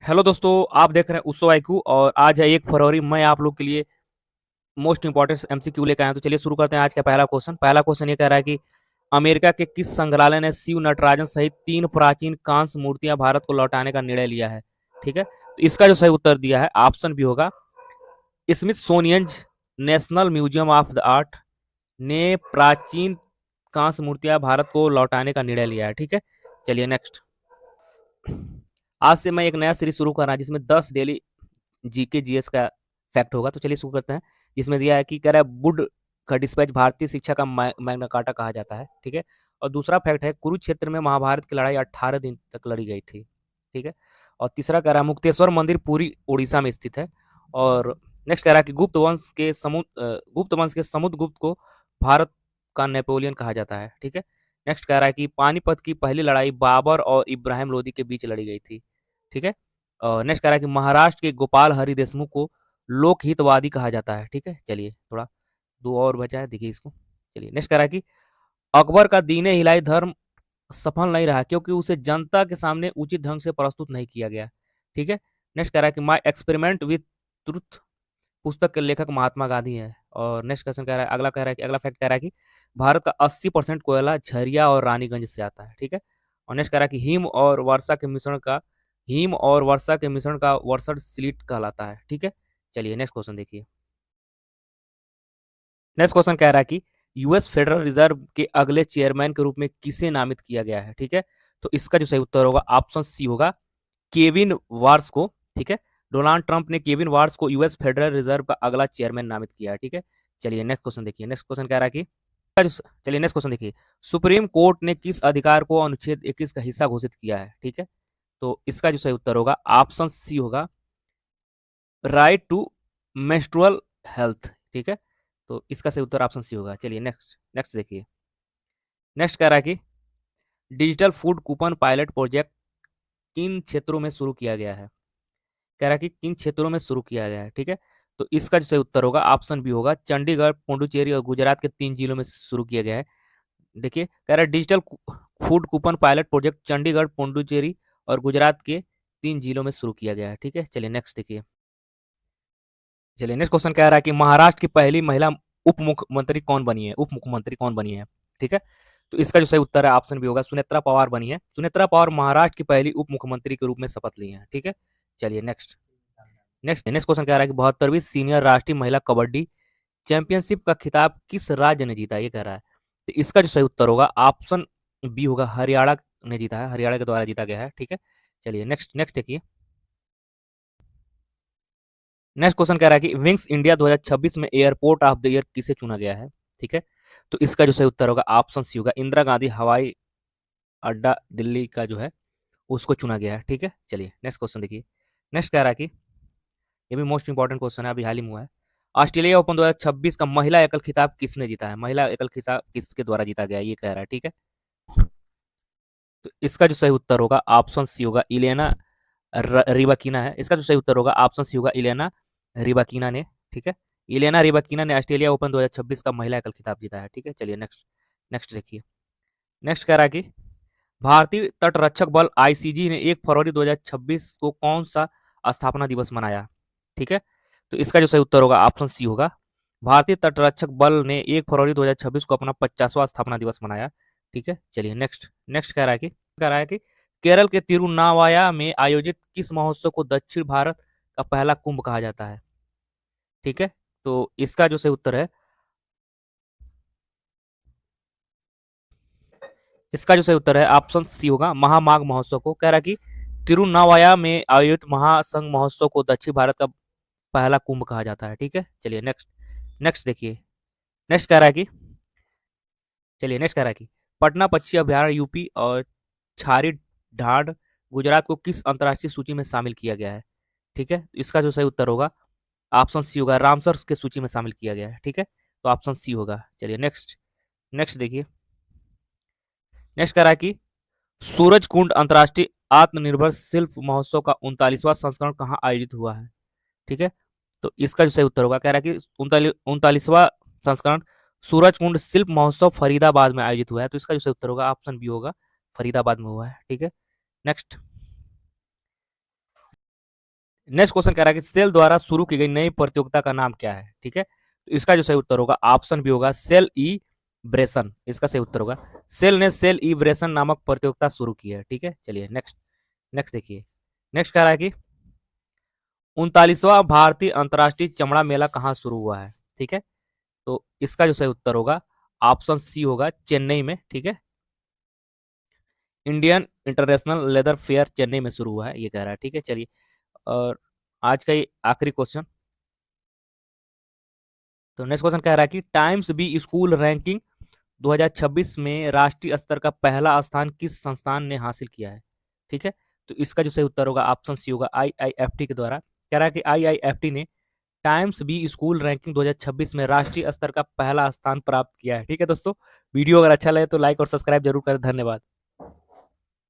Hello दोस्तों, आप देख रहे हैं उत्सव आईक्यू और आज है 1 फरवरी। मैं आप लोग के लिए मोस्ट इंपॉर्टेंट एमसीक्यू लेकर आया हूं। तो चलिए शुरू करते हैं आज का पहला क्वेश्चन। पहला क्वेश्चन ये कह रहा है कि अमेरिका के किस संग्रहालय ने शिव नटराजन सहित 3 प्राचीन कांस्य मूर्तियां भारत को लौटाने का निर्णय लिया है। ठीक है, तो इसका जो सही उत्तर दिया है ऑप्शन भी होगा Smithsonian national museum of the art ने प्राचीन कांस्य मूर्तियां भारत को लौटाने का निर्णय लिया है। ठीक है, चलिए नेक्स्ट। आज से मैं एक नया सीरीज शुरू कर रहा हूं जिसमें 10 डेली जीके जीएस का फैक्ट होगा। तो चलिए शुरू करते हैं। जिसमें दिया है कि कह रहा है वुड का डिस्पैच भारतीय शिक्षा का मैग्ना कार्टा कहा जाता है। ठीक है, और दूसरा फैक्ट है कुरुक्षेत्र में महाभारत की लड़ाई 18 दिन तक लड़ी गई थी। ठीक है, और तीसरा कह रहा है मुक्तेश्वर मंदिर पूरी उड़ीसा में स्थित है। और नेक्स्ट कह रहा है कि गुप्त वंश के समुद्रगुप्त को भारत का नेपोलियन कहा जाता है। ठीक है, नेक्स्ट कह रहा है कि पानीपत की पहली लड़ाई बाबर और इब्राहिम लोदी के बीच लड़ी गई थी। ठीक है, नेक्स्ट कह रहा है कि महाराष्ट्र के गोपाल हरि देशमुख को लोकहितवादी कहा जाता है। ठीक है, चलिए थोड़ा दो और बचा है, देखिए इसको। चलिए नेक्स्ट कह रहा है कि अकबर का दीन हिलाई धर्म सफल नहीं रहा क्योंकि उसे जनता के सामने उचित ढंग से प्रस्तुत नहीं किया गया। ठीक है, नेक्स्ट कह रहा है कि माई एक्सपेरिमेंट विथ ट्रुथ पुस्तक के लेखक महात्मा गांधी हैं। और नेक्स्ट क्वेश्चन कह रहा है, अगला कह रहा है कि अगला फैक्ट कह रहा है कि भारत का 80% कोयला झरिया और रानीगंज से आता है। ठीक है, और नेक्स्ट कह रहा है कि हिम और वर्षा के मिश्रण का वर्षण स्लिट कहलाता है। ठीक है, चलिए नेक्स्ट क्वेश्चन देखिए। नेक्स्ट क्वेश्चन कह रहा है कि यूएस फेडरल रिजर्व के अगले चेयरमैन के रूप में किसे नामित किया गया है। ठीक है, तो इसका जो सही उत्तर होगा ऑप्शन सी होगा केविन वार्स को। ठीक है, डोनाल्ड ट्रंप ने केविन वार्स को यूएस फेडरल रिजर्व का अगला चेयरमैन नामित किया है। ठीक है, चलिए नेक्स्ट क्वेश्चन देखिए। नेक्स्ट क्वेश्चन कह रहा है कि चलिए नेक्स्ट क्वेश्चन देखिए। सुप्रीम कोर्ट ने किस अधिकार को अनुच्छेद 21 का हिस्सा घोषित किया है। ठीक है, तो इसका जो सही उत्तर होगा ऑप्शन सी होगा राइट टू मेंस्ट्रुअल हेल्थ। ठीक है, तो इसका सही उत्तर ऑप्शन सी होगा। चलिए नेक्स्ट नेक्स्ट देखिए। नेक्स्ट कह रहा है कि digital food coupon pilot project किन क्षेत्रों में शुरू किया गया है। कह रहा है कि किन क्षेत्रों में शुरू किया गया है। ठीक है, तो इसका जो सही उत्तर होगा ऑप्शन बी होगा चंडीगढ़, पुडुचेरी और गुजरात के 3 जिलों में शुरू किया गया है। देखिए कह रहा है digital food coupon pilot project Chandigarh, Puducherry और गुजरात के 3 जिलों में शुरू किया गया है। ठीक है, चलिए नेक्स्ट देखिए। चलिए नेक्स्ट क्वेश्चन कह रहा है कि महाराष्ट्र की पहली महिला उप मुख्यमंत्री कौन बनी है। उप मुख्यमंत्री कौन बनी है। ठीक है, तो इसका जो सही उत्तर है ऑप्शन भी होगा सुनेत्रा पवार बनी है। सुनेत्रा पवार महाराष्ट्र की पहली उप मुख्यमंत्री के रूप में शपथ ली है। ठीक है, चलिए नेक्स्ट नेक्स्ट नेक्स्ट क्वेश्चन कह रहा है कि 72वीं सीनियर राष्ट्रीय महिला कबड्डी चैंपियनशिप का खिताब किस राज्य ने जीता, ये कह रहा है। तो इसका जो सही उत्तर होगा ऑप्शन बी होगा हरियाणा ने जीता है, हरियाणा के द्वारा जीता गया है। ठीक है, चलिए नेक्स्ट नेक्स्ट देखिए। नेक्स्ट क्वेश्चन कह रहा है कि विंग्स इंडिया 2026 में एयरपोर्ट ऑफ द ईयर किसे चुना गया है। ठीक है, तो इसका जो सही उत्तर होगा ऑप्शन सी होगा इंदिरा गांधी हवाई अड्डा दिल्ली का जो है उसको चुना गया है। ठीक है, चलिए नेक्स्ट क्वेश्चन देखिए। नेक्स्ट कह रहा है कि ये भी मोस्ट इंपॉर्टेंट क्वेश्चन है, अभी हाल ही में हुआ है। ऑस्ट्रेलिया ओपन 2026 का महिला एकल खिताब किसने जीता है। महिला एकल खिताब किसके द्वारा जीता गया है, ये कह रहा है। ठीक है, तो इसका जो सही उत्तर होगा ऑप्शन सी होगा इलेना रिबाकिना है। इसका जो सही उत्तर होगा ऑप्शन सी होगा इलेना रिबाकिना ने। ठीक है, इलेना रिबाकिना ने ऑस्ट्रेलिया ओपन 2026 का महिला एकल खिताब जीता है। ठीक है, चलिए नेक्स्ट नेक्स्ट देखिए। नेक्स्ट कह रहा है कि भारतीय तटरक्षक बल आईसीजी ने 1 फरवरी 2026 को कौन सा स्थापना दिवस मनाया। ठीक है, तो इसका जो सही उत्तर होगा ऑप्शन सी होगा भारतीय तटरक्षक बल ने 1 फरवरी 2026 को अपना 50वां स्थापना दिवस मनाया। ठीक है, चलिए नेक्स्ट नेक्स्ट कह रहा है कि केरल के तिरुनावाया में आयोजित किस महोत्सव को दक्षिण भारत का पहला कुंभ कहा जाता है। ठीक है, तो इसका जो सही उत्तर है इसका जो सही उत्तर है ऑप्शन सी होगा महामाघ महोत्सव को। कह रहा है कि तिरुनावाया में आयोजित महासंघ महोत्सव को दक्षिण भारत का पहला कुंभ कहा जाता है। ठीक है, चलिए नेक्स्ट नेक्स्ट देखिए। नेक्स्ट कह रहा है कि चलिए नेक्स्ट कह रहा है कि पटना पक्षी अभ्यारण्य यूपी और छारी ढाड गुजरात को किस अंतर्राष्ट्रीय सूची में शामिल किया गया है। ठीक है, इसका जो सही उत्तर होगा ऑप्शन सी होगा रामसर के सूची में शामिल किया गया है। ठीक है, तो ऑप्शन सी होगा। चलिए नेक्स्ट नेक्स्ट देखिए। नेक्स्ट कह रहा है कि सूरज कुंड अंतर्राष्ट्रीय आत्मनिर्भर शिल्प महोत्सव का 39वां संस्करण कहाँ आयोजित हुआ है। ठीक है, तो इसका जो सही उत्तर होगा कह रहा है कि 39वां संस्करण सूरज कुंड शिल्प महोत्सव फरीदाबाद में आयोजित हुआ है। तो इसका जो सही उत्तर होगा ऑप्शन बी होगा फरीदाबाद में हुआ है। ठीक है, नेक्स्ट नेक्स्ट क्वेश्चन कह रहा है कि सेल द्वारा शुरू की गई नई प्रतियोगिता का नाम क्या है? ठीक है, तो इसका जो सही उत्तर होगा ऑप्शन बी होगा सेल ई ब्रेसन, इसका सही उत्तर होगा। सेल ने सेल ई ब्रेसन नामक प्रतियोगिता शुरू की है। ठीक है, चलिए नेक्स्ट नेक्स्ट देखिए। नेक्स्ट कह रहा है कि 39वां भारतीय अंतर्राष्ट्रीय चमड़ा मेला कहाँ शुरू हुआ है? ठीक है, तो इसका जो सही उत्तर होगा ऑप्शन सी होगा चेन्नई में। ठीक है, Indian international leather fair Chennai में शुरू हुआ है, ये कह रहा है। ठीक है, चलिए और आज का ये आखिरी क्वेश्चन। तो नेक्स्ट क्वेश्चन कह रहा है कि टाइम्स बी स्कूल रैंकिंग 2026 में राष्ट्रीय स्तर का पहला स्थान किस संस्थान ने हासिल किया है? ठीक है, तो इसका जो सही उत्तर होगा ऑप्शन सी होगा आईआईएफटी के द्वारा। कह रहा है कि आईआईएफटी ने टाइम्स बी स्कूल रैंकिंग 2026 में राष्ट्रीय स्तर का पहला स्थान प्राप्त किया है। ठीक है दोस्तों, वीडियो अगर अच्छा लगे तो लाइक और सब्सक्राइब जरूर करें। धन्यवाद।